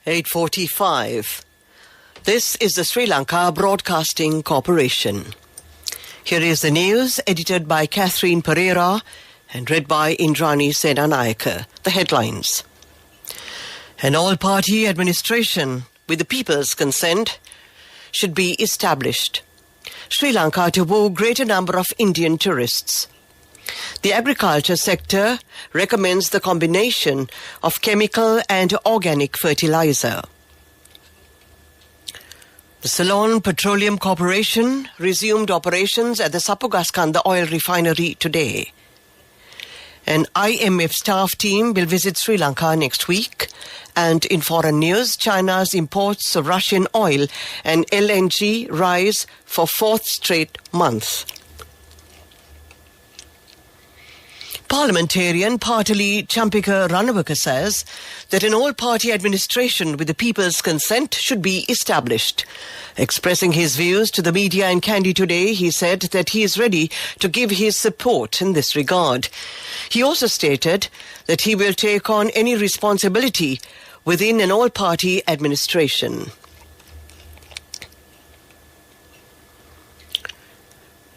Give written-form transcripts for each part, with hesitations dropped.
8:45. This is the Sri Lanka Broadcasting Corporation. Here is the news, edited by Catherine Pereira and read by Indrani Senanayake. The headlines. An all-party administration with the people's consent should be established. Sri Lanka to woo greater number of Indian tourists. The agriculture sector recommends the combination of chemical and organic fertilizer. The Ceylon Petroleum Corporation resumed operations at the Sapugaskanda oil refinery today. An IMF staff team will visit Sri Lanka next week. And in foreign news, China's imports of Russian oil and LNG rise for fourth straight month. Parliamentarian Partali Champika Ranawaka says that an all-party administration with the people's consent should be established. Expressing his views to the media in Kandy today, he said that he is ready to give his support in this regard. He also stated that he will take on any responsibility within an all-party administration.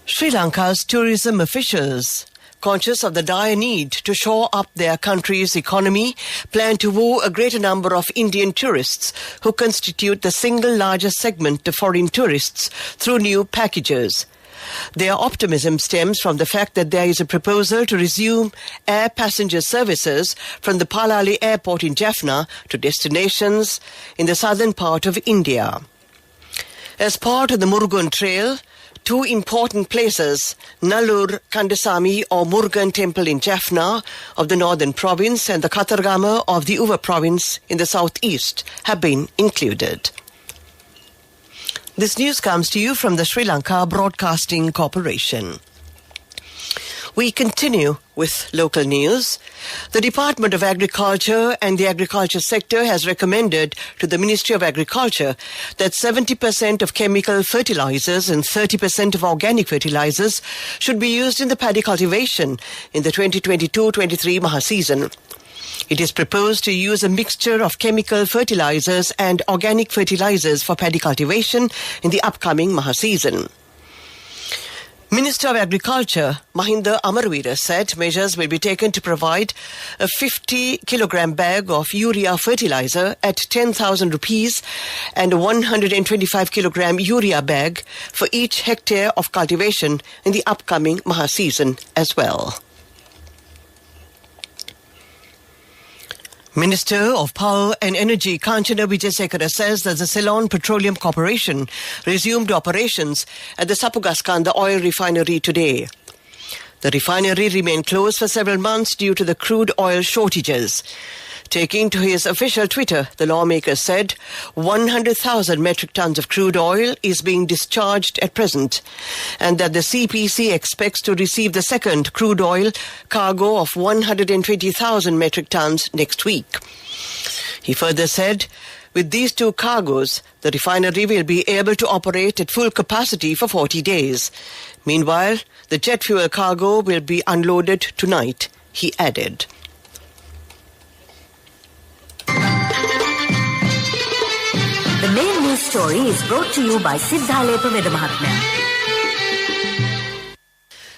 Sri Lanka's tourism officials, conscious of the dire need to shore up their country's economy, plan to woo a greater number of Indian tourists who constitute the single largest segment of foreign tourists through new packages. Their optimism stems from the fact that there is a proposal to resume air passenger services from the Palali airport in Jaffna to destinations in the southern part of India. As part of the Murugan Trail, two important places, Nallur Kandasamy or Murugan Temple in Jaffna of the northern province and the Kathargama of the Uva province in the southeast, have been included. This news comes to you from the Sri Lanka Broadcasting Corporation. We continue with local news. The Department of Agriculture and the agriculture sector has recommended to the Ministry of Agriculture that 70% of chemical fertilizers and 30% of organic fertilizers should be used in the paddy cultivation in the 2022-23 Maha season. It is proposed to use a mixture of chemical fertilizers and organic fertilizers for paddy cultivation in the upcoming Maha season. Minister of Agriculture Mahinda Amarweera said measures will be taken to provide a 50-kilogram bag of urea fertilizer at 10,000 rupees and a 125-kilogram urea bag for each hectare of cultivation in the upcoming Maha season as well. Minister of Power and Energy Kanchana Wijesekara says that the Ceylon Petroleum Corporation resumed operations at the Sapugaskanda oil refinery today. The refinery remained closed for several months due to the crude oil shortages. Taking to his official Twitter, the lawmaker said 100,000 metric tons of crude oil is being discharged at present, and that the CPC expects to receive the second crude oil cargo of 120,000 metric tons next week. He further said, with these two cargoes, the refinery will be able to operate at full capacity for 40 days. Meanwhile, the jet fuel cargo will be unloaded tonight, he added. The main news story is brought to you by Siddhalepa Vedamahatmya.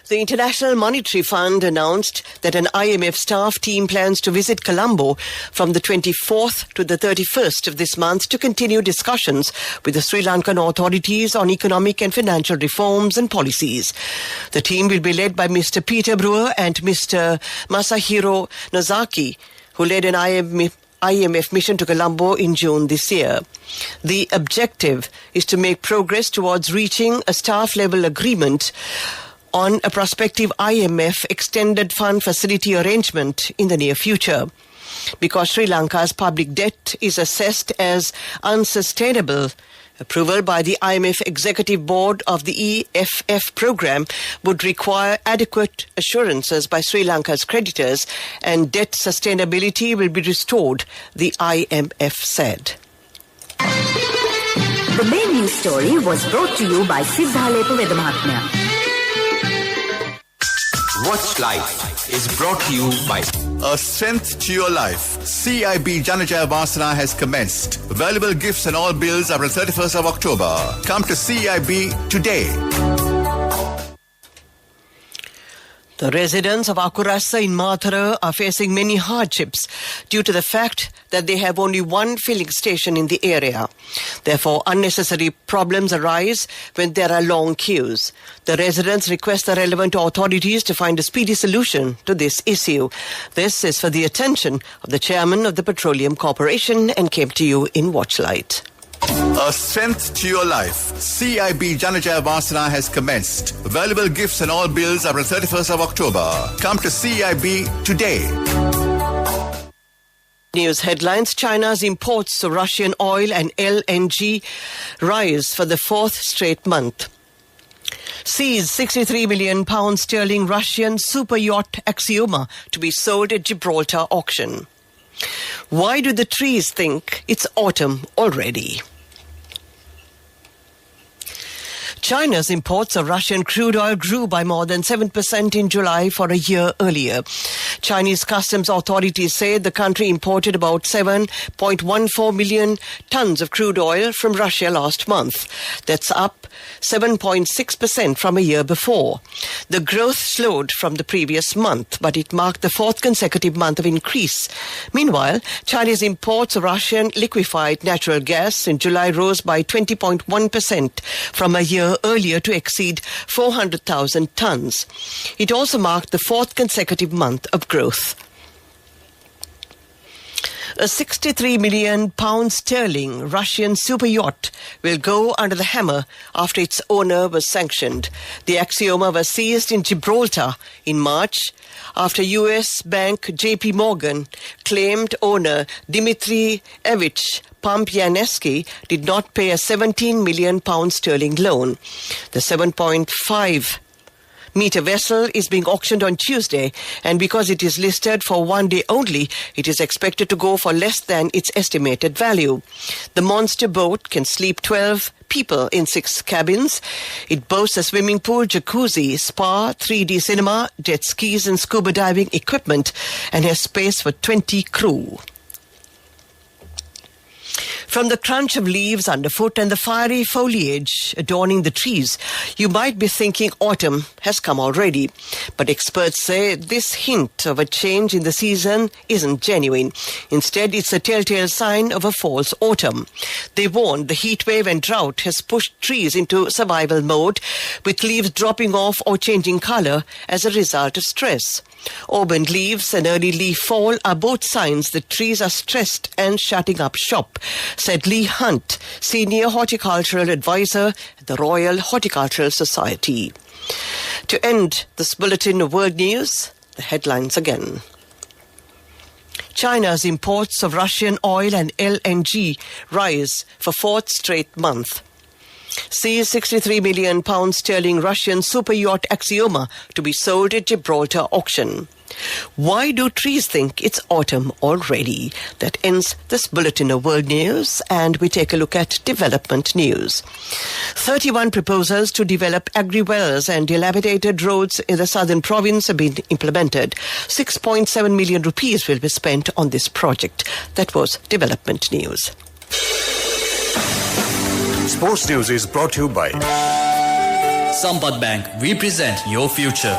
The International Monetary Fund announced that an IMF staff team plans to visit Colombo from the 24th to the 31st of this month to continue discussions with the Sri Lankan authorities on economic and financial reforms and policies. The team will be led by Mr. Peter Brewer and Mr. Masahiro Nozaki, who led an IMF mission to Colombo in June this year. The objective is to make progress towards reaching a staff-level agreement on a prospective IMF extended fund facility arrangement in the near future. Because Sri Lanka's public debt is assessed as unsustainable, approval by the IMF Executive Board of the EFF program would require adequate assurances by Sri Lanka's creditors, and debt sustainability will be restored, the IMF said. The main news story was brought to you by Siddhalepa Vedamahatmya. Watch Life is brought to you by A strength to your life. CIB Janajaya Vasana has commenced. Valuable gifts and all bills are on 31st of October. Come to CIB today. The residents of Akurasa in Mathura are facing many hardships due to the fact that they have only one filling station in the area. Therefore, unnecessary problems arise when there are long queues. The residents request the relevant authorities to find a speedy solution to this issue. This is for the attention of the chairman of the Petroleum Corporation and came to you in Watchlight. A strength to your life. CIB Janajaya Vasana has commenced. Valuable gifts and all bills are on 31st of October. Come to CIB today. News headlines. China's imports of Russian oil and LNG rise for the fourth straight month. Sees £63 million sterling Russian super yacht Axioma to be sold at Gibraltar auction. Why do the trees think it's autumn already? China's imports of Russian crude oil grew by more than 7% in July for a year earlier. Chinese customs authorities say the country imported about 7.14 million tons of crude oil from Russia last month. That's up 7.6% from a year before. The growth slowed from the previous month, but it marked the fourth consecutive month of increase. Meanwhile, Chinese imports of Russian liquefied natural gas in July rose by 20.1% from a year earlier to exceed 400,000 tons. It also marked the fourth consecutive month of growth. A £63 million sterling Russian super yacht will go under the hammer after its owner was sanctioned. The Axioma was seized in Gibraltar in March after US bank JP Morgan claimed owner Dmitry Evich Pampyanesky did not pay a £17 million sterling loan. The 7.5-meter vessel is being auctioned on Tuesday, and because it is listed for one day only, it is expected to go for less than its estimated value. The monster boat can sleep 12 people in 6 cabins. It boasts a swimming pool, jacuzzi, spa, 3D cinema, jet skis and scuba diving equipment, and has space for 20 crew. From the crunch of leaves underfoot and the fiery foliage adorning the trees, you might be thinking autumn has come already. But experts say this hint of a change in the season isn't genuine. Instead, it's a telltale sign of a false autumn. They warn the heat wave and drought has pushed trees into survival mode, with leaves dropping off or changing color as a result of stress. Auburn leaves and early leaf fall are both signs that trees are stressed and shutting up shop, said Lee Hunt, Senior Horticultural Advisor at the Royal Horticultural Society. To end this bulletin of world news, the headlines again. China's imports of Russian oil and LNG rise for fourth straight month. Sees £63 million sterling Russian super yacht Axioma to be sold at Gibraltar auction. Why do trees think it's autumn already? That ends this bulletin of world news, and we take a look at development news. 31 proposals to develop agri-wells and dilapidated roads in the southern province have been implemented. 6.7 million rupees will be spent on this project. That was development news. Sports News is brought to you by Sampath Bank. We present your future.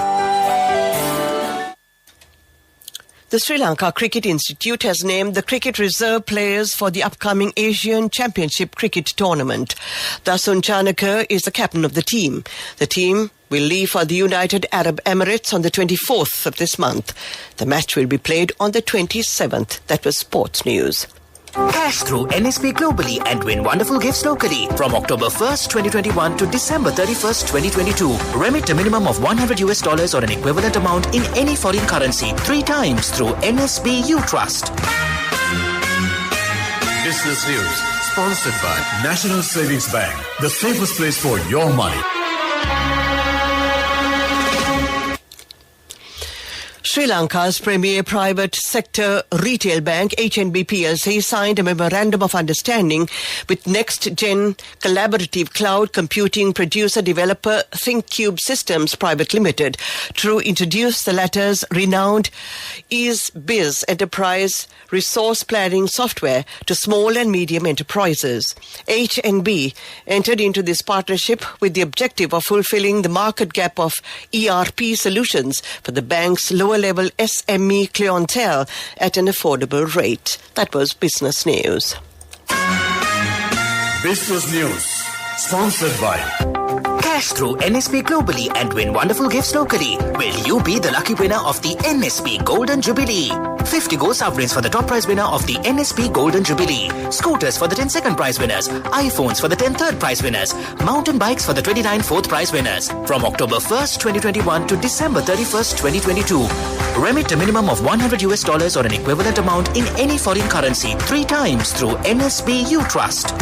The Sri Lanka Cricket Institute has named the cricket reserve players for the upcoming Asian Championship Cricket Tournament. Dasun Chanakya is the captain of the team. The team will leave for the United Arab Emirates on the 24th of this month. The match will be played on the 27th. That was Sports News. Cash through NSP globally and win wonderful gifts locally. From October 1st, 2021 to December 31st, 2022. Remit a minimum of $100 or an equivalent amount in any foreign currency 3 times through NSB U Trust. Business News, sponsored by National Savings Bank, the safest place for your money. Sri Lanka's premier private sector retail bank, HNB plc, signed a memorandum of understanding with next-gen collaborative cloud computing producer-developer ThinkCube Systems Private Limited to introduce the latter's renowned EaseBiz enterprise resource planning software to small and medium enterprises. HNB entered into this partnership with the objective of fulfilling the market gap of ERP solutions for the bank's lower-level SME clientele at an affordable rate. That was Business News. Business News, sponsored by Cash through NSP globally and win wonderful gifts locally. Will you be the lucky winner of the NSP Golden Jubilee? 50 gold sovereigns for the top prize winner of the NSP Golden Jubilee. Scooters for the 10 second prize winners. iPhones for the 10 third prize winners. Mountain bikes for the 29 fourth prize winners. From October 1st, 2021 to December 31st, 2022. Remit a minimum of $100 or an equivalent amount in any foreign currency 3 times through NSP U Trust.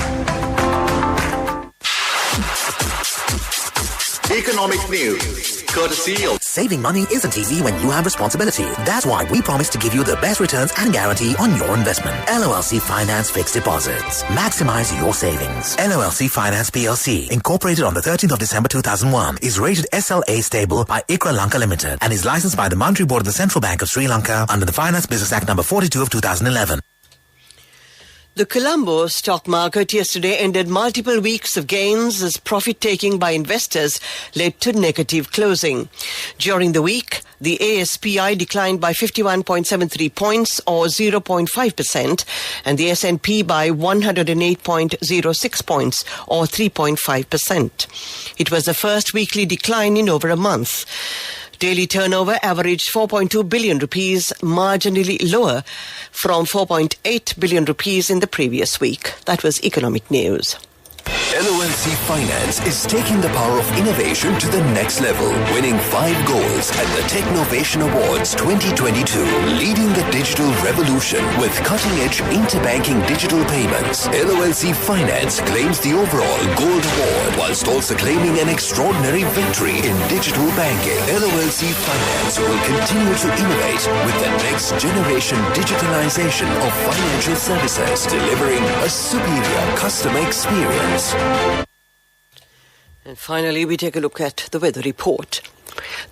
Economic news, courtesy of Saving money isn't easy when you have responsibility. That's why we promise to give you the best returns and guarantee on your investment. LOLC Finance Fixed Deposits. Maximize your savings. LOLC Finance PLC, incorporated on the 13th of December 2001, is rated SLA stable by ICRA Lanka Limited and is licensed by the Monetary Board of the Central Bank of Sri Lanka under the Finance Business Act number 42 of 2011. The Colombo stock market yesterday ended multiple weeks of gains as profit-taking by investors led to negative closing. During the week, the ASPI declined by 51.73 points or 0.5% and the S&P by 108.06 points or 3.5%. It was the first weekly decline in over a month. Daily turnover averaged 4.2 billion rupees, marginally lower from 4.8 billion rupees in the previous week. That was Economic News. LOLC Finance is taking the power of innovation to the next level, winning 5 golds at the Technovation Awards 2022, leading the digital revolution with cutting-edge interbanking digital payments. LOLC Finance claims the overall gold award whilst also claiming an extraordinary victory in digital banking. LOLC Finance will continue to innovate with the next generation digitalization of financial services, delivering a superior customer experience. And finally, we take a look at the weather report.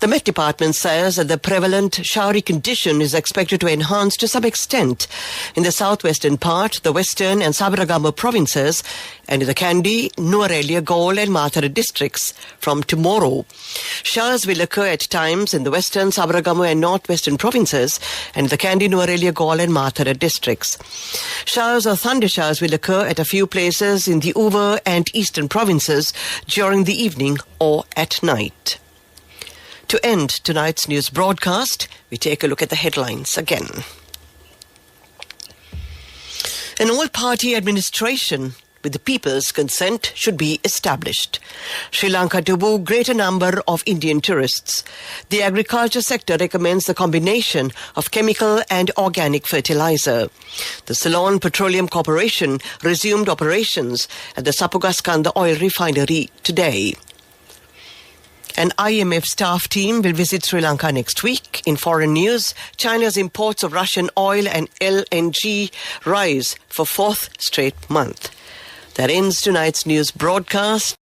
The Met Department says that the prevalent showery condition is expected to enhance to some extent in the southwestern part, the western and Sabaragamu provinces, and in the Kandy, Nuwara, Galle and Matara districts from tomorrow. Showers will occur at times in the western, Sabaragamu and northwestern provinces, and in the Kandy, Nuwara, Galle and Matara districts. Showers or thunder showers will occur at a few places in the Uva and eastern provinces during the evening or at night. To end tonight's news broadcast, we take a look at the headlines again. An all-party administration with the people's consent should be established. Sri Lanka to woo greater number of Indian tourists. The agriculture sector recommends the combination of chemical and organic fertilizer. The Ceylon Petroleum Corporation resumed operations at the Sapugaskanda oil refinery today. An IMF staff team will visit Sri Lanka next week. In foreign news, China's imports of Russian oil and LNG rise for 4th straight month. That ends tonight's news broadcast.